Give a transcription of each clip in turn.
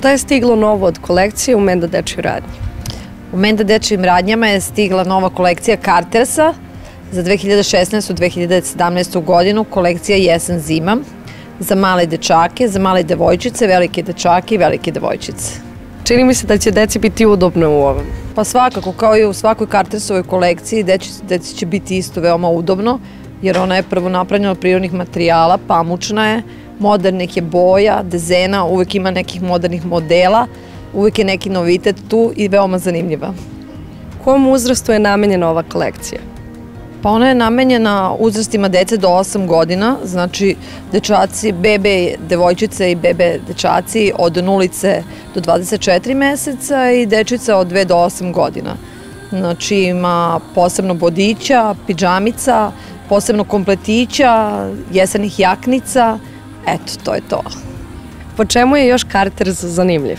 Šta je stiglo novo od kolekcije u Menda dečjoj radnji? U Menda dečjim radnjama je stigla nova kolekcija Cartersa za 2016-2017. godinu, kolekcija jesen-zima za male dečake, za male devojčice, velike dečake i velike devojčice. Čini mi se da će deci biti udobno u ovom. Pa svakako, kao i u svakoj Cartersovoj kolekciji, deci će biti isto veoma udobno, jer ona je prvo napravljena od prirodnih materijala, pamučna je, modernih je boja, dezena, uvek ima nekih modernih modela, uvek je neki novitet tu i veoma zanimljiva. Kom uzrastu je namenjena ova kolekcija? Pa ona je namenjena uzrastima dece do 8 godina, znači dečaci, bebe devojčice i bebe dečaci od 0 do 24 meseca i dečica od 2 do 8 godina. Znači ima posebno bodića, pidžamica, posebno kompletića, jesenih jaknica, eto, to je to. Po čemu je još Carters zanimljiv?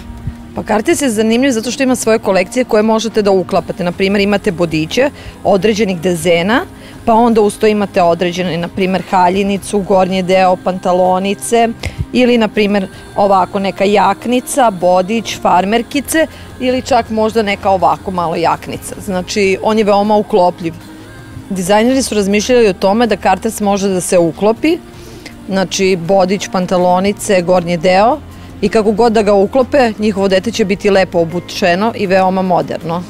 Pa Carters je zanimljiv zato što ima svoje kolekcije koje možete da uklapate. Naprimjer, imate bodiće određenih dezena, pa onda uz to imate određene, naprimjer, haljinicu, gornji deo, pantalonice ili, naprimjer, ovako neka jaknica, bodić, farmerkice ili čak možda neka ovako malo jaknica. Znači, on je veoma uklopljiv. Dizajneri su razmišljali o tome da Carters može da se uklopi, znači bodić, pantalonice, gornji deo, i kako god da ga uklope, njihovo dete će biti lepo obučeno i veoma moderno.